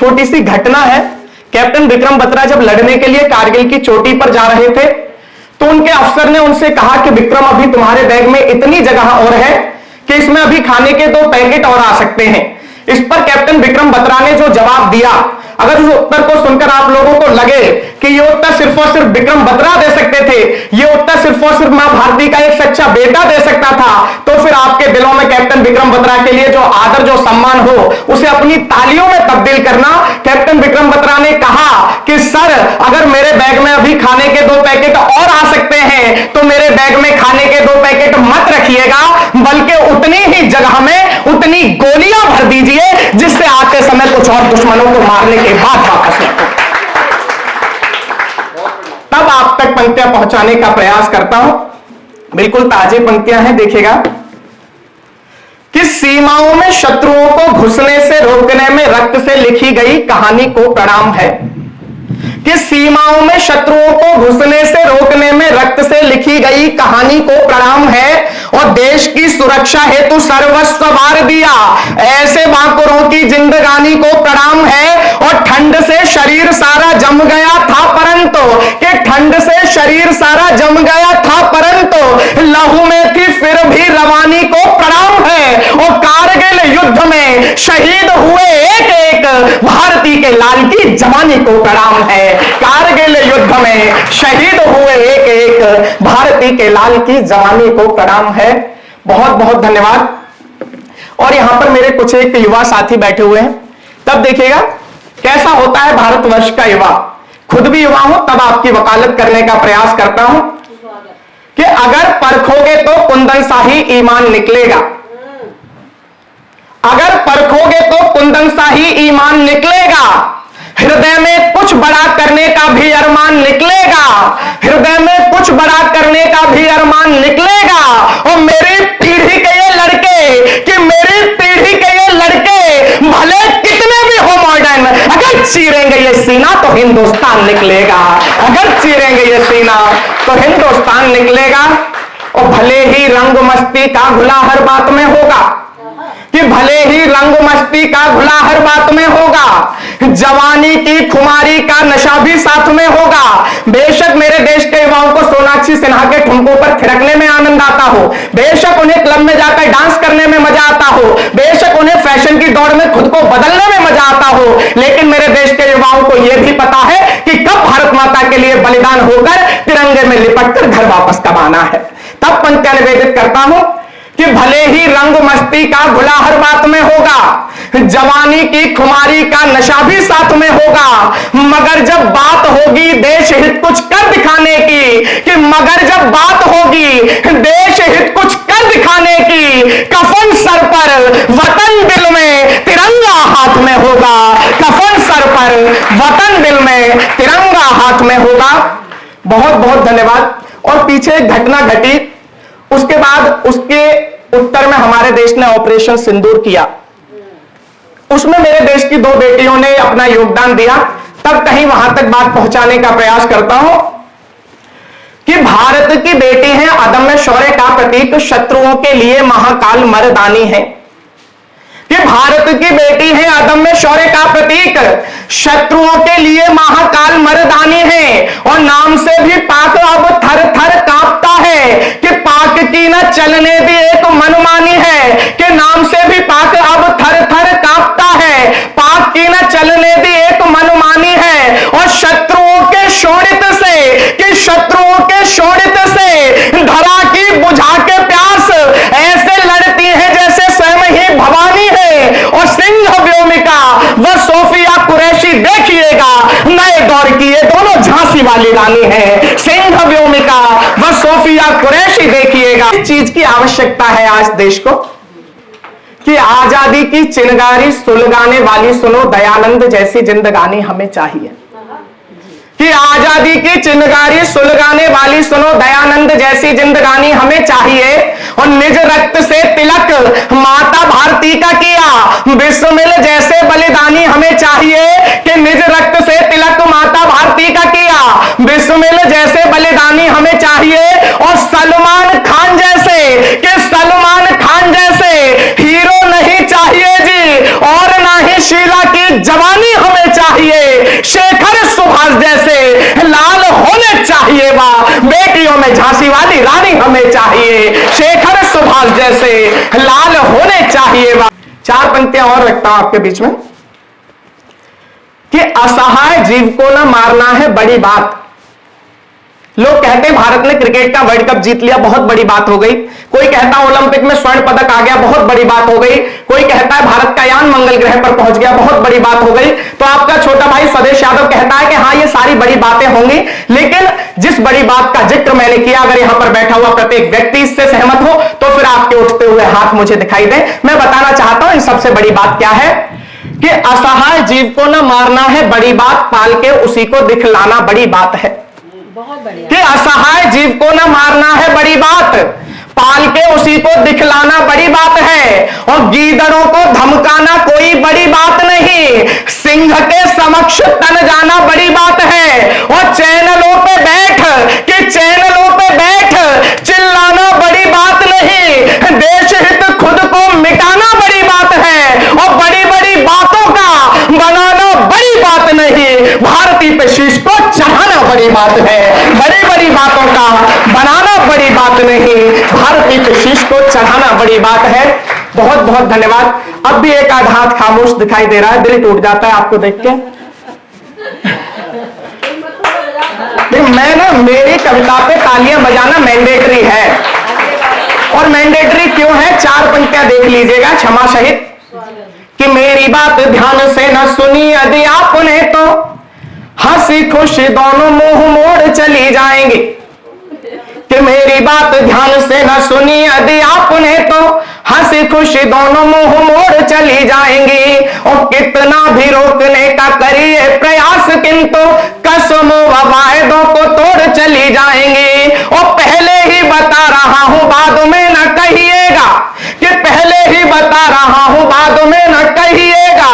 छोटी सी घटना है। कैप्टन विक्रम बत्रा जब लड़ने के लिए कारगिल की चोटी पर जा रहे थे तो उनके अफसर ने उनसे कहा कि विक्रम, अभी तुम्हारे बैग में इतनी जगह और है कि इसमें अभी खाने के 2 पैकेट और आ सकते हैं। इस पर कैप्टन विक्रम बत्रा ने जो जवाब दिया, अगर उस उत्तर को सुनकर आप लोगों को लगे कि ये उत्तर सिर्फ और सिर्फ विक्रम बत्रा दे सकते थे, ये उत्तर सिर्फ और सिर्फ मां भारती का एक सच्चा बेटा दे सकता था, तो फिर आपके दिलों में कैप्टन विक्रम बत्रा के लिए जो आदर, जो सम्मान हो, उसे अपनी तालियों में तब्दील करना। कैप्टन विक्रम बत्रा ने कहा कि सर, अगर मेरे बैग में अभी खाने के 2 पैकेट और आ सकते हैं तो मेरे बैग में खाने के 2 पैकेट मत रखिएगा, बल्कि उतनी ही जगह में उतनी गोलियां भर दीजिए जिससे आते समय कुछ और दुश्मनों को मारने के बाद वापस लौटो। तब आप तक पंक्तियां पहुंचाने का प्रयास करता हूं। बिल्कुल ताजे पंक्तियां हैं, देखिएगा कि सीमाओं में शत्रुओं को घुसने से रोकने में रक्त से लिखी गई कहानी को प्रणाम है। कि सीमाओं में शत्रुओं को घुसने से रोकने में रक्त से लिखी गई कहानी को प्रणाम है, और देश की सुरक्षा हेतु सर्वस्व वार दिया ऐसे बांकुरों की जिंदगानी को प्रणाम है। और ठंड से शरीर सारा जम गया था परंतु, कि ठंड से शरीर सारा जम गया था परंतु लहू में थी फिर भी रवानी को प्रणाम है। और कारगिल युद्ध में शहीद हुए एक एक भारती के लाल की जवानी को प्रणाम है। कारगिल युद्ध में शहीद हुए एक एक भारती के लाल की जवानी को प्रणाम है। बहुत बहुत धन्यवाद। और यहां पर मेरे कुछ एक युवा साथी बैठे हुए हैं, तब देखिएगा कैसा होता है भारतवर्ष का युवा। खुद भी युवा हूं, तब आपकी वकालत करने का प्रयास करता हूं कि अगर परखोगे तो कुंदन शाही ईमान निकलेगा, अगर परखोगे तो कुंदन शाही ईमान निकलेगा। हृदय में कुछ बड़ा करने का भी अरमान निकलेगा, हृदय में कुछ बड़ा करने का भी अरमान निकलेगा। और मेरी पीढ़ी के ये लड़के, कि मेरी पीढ़ी के ये लड़के भले कितने भी हो मॉडर्न, अगर चीरेंगे ये सीना तो हिंदुस्तान निकलेगा, अगर चीरेंगे ये सीना तो हिंदुस्तान निकलेगा। और भले ही रंग मस्ती का घुला हर बात में होगा, कि भले ही रंग मस्ती का घुला हर बात में होगा, जवानी की खुमारी का नशा भी साथ में होगा। बेशक मेरे देश के युवाओं को सोनाक्षी सिन्हा के ठुमकों पर थिरकने में आनंद आता हो, बेशक उन्हें क्लब में जाकर डांस करने में मजा आता हो, बेशक उन्हें फैशन की दौड़ में खुद को बदलने में मजा आता हो, लेकिन मेरे देश के युवाओं को यह भी पता है कि कब भारत माता के लिए बलिदान होकर तिरंगे में लिपटकर घर वापस कब आना है। तब पंक्तियां निवेदित करता हूं कि भले ही रंग मस्ती का घुला हर बात में होगा, जवानी की खुमारी का नशा भी साथ में होगा, मगर जब बात होगी देश हित कुछ कर दिखाने की, कि मगर जब बात होगी देश हित कुछ कर दिखाने की, कफन सर पर वतन दिल में तिरंगा हाथ में होगा, कफन सर पर वतन दिल में तिरंगा हाथ में होगा। बहुत बहुत धन्यवाद। और पीछे एक घटना घटी, उसके बाद उसके उत्तर में हमारे देश ने ऑपरेशन सिंदूर किया, उसमें मेरे देश की 2 बेटियों ने अपना योगदान दिया। तब कहीं वहां तक बात पहुंचाने का प्रयास करता हूं कि भारत की बेटी है अदम्य शौर्य का प्रतीक, शत्रुओं के लिए महाकाल मर्दानी है। कि भारत की बेटी है अदम्य शौर्य का प्रतीक, शत्रुओं के लिए महाकाल मर्दानी है। और नाम से भी पाक अब थर थर कांपता है, कि पाक की न चलने दी एक मनमानी है, कि नाम से भी पाक अब थर थर कांपता है, पाक की न चलने दी एक मनमानी है। और शत्रुओं के शोणित से, कि शत्रुओं के शोणित से धरा की बुझा के प्यास ऐसे लड़ती है जैसे स्वयं ही भवानी है। और सिंह व्योमिका व सोफिया कुरैशी देखिएगा, नए दौर की ये दोनों झांसी वाली रानी है। सिंह व्योमिका व सोफिया कुरैशी देखिएगा। इस चीज की आवश्यकता है आज देश को, कि आजादी की चिनगारी सुलगाने वाली सुनो दयानंद जैसी जिंदगानी हमें चाहिए, कि आजादी की चिनगारी सुलगाने वाली सुनो दयानंद जैसी जिंदगानी हमें चाहिए। और निज रक्त से तिलक माता भारती का किया, बिस्मिल जैसे बलिदानी हमें चाहिए, कि निज रक्त से तिलक माता भारती का किया, बिस्मिल जैसे बलिदानी हमें चाहिए। और सलमान खान जैसे, कि सलमान खान जैसे हीरो नहीं चाहिए जी, और ना ही शीला की जवानी हमें चाहिए, शेखर सुभाष जैसे लाल होने चाहिए। वाह, बेटियों में झांसी वाली रानी हमें चाहिए, शेखर सुभाष जैसे लाल होने चाहिए। वाह। चार पंक्तियां और रखता हूं आपके बीच में कि असहाय जीव को न मारना है बड़ी बात। लोग कहते हैं भारत ने क्रिकेट का वर्ल्ड कप जीत लिया, बहुत बड़ी बात हो गई। कोई कहता है ओलंपिक में स्वर्ण पदक आ गया, बहुत बड़ी बात हो गई। कोई कहता है भारत का यान मंगल ग्रह पर पहुंच गया, बहुत बड़ी बात हो गई। तो आपका छोटा भाई स्वदेश यादव कहता है कि हाँ ये सारी बड़ी बातें होंगी, लेकिन जिस बड़ी बात का जिक्र मैंने किया, अगर यहां पर बैठा हुआ प्रत्येक व्यक्ति इससे सहमत हो तो फिर आपके उठते हुए हाथ मुझे दिखाई दे। मैं बताना चाहता हूं इन सबसे बड़ी बात क्या है कि असहाय जीव को न मारना है बड़ी बात, पाल के उसी को दिखलाना बड़ी बात है। बहुत बढ़िया। कि असहाय जीव को न मारना है बड़ी बात, पाल के उसी को दिखलाना बड़ी बात है। और गीदड़ों को धमकाना कोई बड़ी बात नहीं, सिंह के समक्ष तन जाना बड़ी बात है। और चैनलों पे बैठ कि चैनलों पे बैठ चिल्लाना बड़ी बात नहीं, देश हित खुद को मिटाना बड़ी बात है। और बड़ी बड़ी बातों का बनाना बड़ी बात नहीं, भारती पे शीश को चढ़ाना बड़ी बात है। बड़ी बड़ी बातों का बनाना बड़ी बात नहीं, भारती पे शीश को चढ़ाना बड़ी बात है। बहुत बहुत धन्यवाद। अब भी एक आध हाथ खामोश दिखाई दे रहा है, दिल टूट जाता है आपको देख के। मैं ना, मेरी कविता पे तालियां बजाना मैंडेटरी है। और मैंडेटरी क्यों है, चार पंक्तियां देख लीजिएगा क्षमा सहित कि मेरी बात ध्यान से न सुनी यदि आपने तो हंसी खुशी दोनों मुंह मोड़ चली जाएंगे। कि मेरी बात ध्यान से न सुनी यदि आपने तो हंसी खुशी दोनों मुंह मोड़ चली जाएंगी। और कितना भी रोकने का करिए प्रयास किंतु कसमों व वायदों को तोड़ चली जाएंगी। और पहले ही बता रहा हूं बाद में न कहिएगा, कि पहले ही बता रहा हूं बाद में न कहिएगा,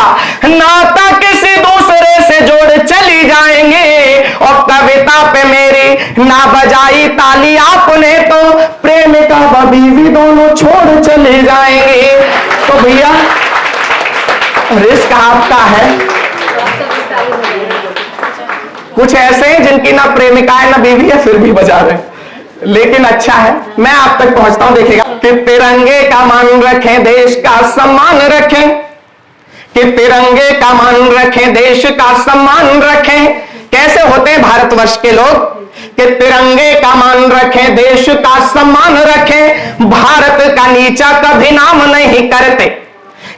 नाता किसी दूसरे से जोड़ चली जाएंगे। और कविता पे मेरी ना बजाई ताली आपने तो प्रेमिका व बीवी दोनों छोड़ चले जाएंगे। तो भैया रिस्क आपका है। कुछ ऐसे हैं जिनकी ना प्रेमिका है ना बीवी है, फिर भी बजा रहे, लेकिन अच्छा है मैं आप तक पहुंचता हूं। देखिएगा कि तिरंगे का मान रखें, देश का सम्मान रखें, कि तिरंगे का मान रखें, देश का सम्मान रखें। कैसे होते हैं भारतवर्ष के लोग कि तिरंगे का मान रखें, देश का सम्मान रखें, भारत का नीचा कभी नाम नहीं करते।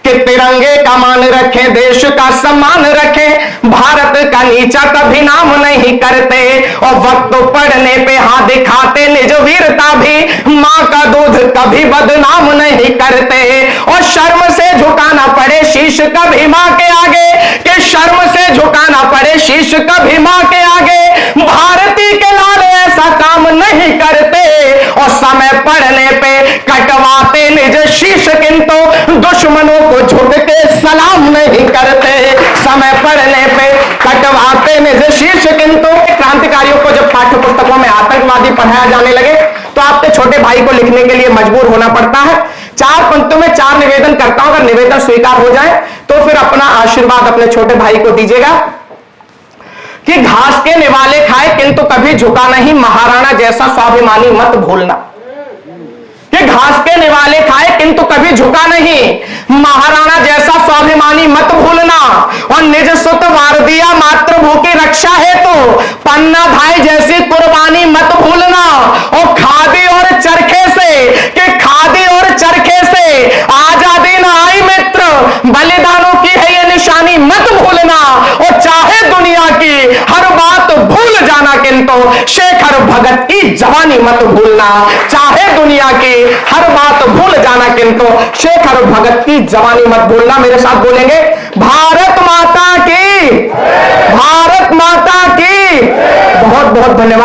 कि तिरंगे का मान रखें, देश का सम्मान रखें, भारत का नीचा कभी नाम नहीं करते। और वक्त पड़ने पे हाथ दिखाते निज वीरता भी, मां का दूध कभी बदनाम नहीं करते। और शर्म से झुकाना पड़े शीश कभी मां के आगे, कि शर्म से झुकाना पड़े शीश कभी मां के आगे, भारती के लाल ऐसा काम नहीं करते। और समय पड़ने पे कटवाते निज शीश किंतु दुश्मनों को झुक के सलाम नहीं करते। समय पड़ने पे कटवाते निज शीश किंतु। क्रांतिकारियों को जब पाठ्य पुस्तकों में आतंकवादी पढ़ाया जाने लगे तो आपके छोटे भाई को लिखने के लिए मजबूर होना पड़ता है। चार पंक्तियों में चार निवेदन करता हूं, अगर निवेदन स्वीकार हो जाए तो फिर अपना आशीर्वाद अपने छोटे भाई को दीजिएगा। कि घास के निवाले खाए किंतु कभी झुका नहीं, महाराणा जैसा स्वाभिमानी मत भूलना। कि घास के निवाले खाए किंतु कभी झुका नहीं, महाराणा जैसा स्वाभिमानी मत भूलना। और निज सुत वार दिया मातृभू की रक्षा हेतु, पन्ना भाई जैसी कुर्बानी मत भूलना। और खादी और चरखे से, कि खादी और चरखे से आजादी न आई मित्र, बलिदानों की है ये निशानी मत भूलना। और चाहे दुनिया की हर बात भूल जाना किंतु शेखर भगत की जवानी मत भूलना। चाहे दुनिया की हर बात भूल जाना किंतु शेखर भगत की जवानी मत भूलना। मेरे साथ बोलेंगे भारत माता की, भारत माता की। बहुत बहुत धन्यवाद।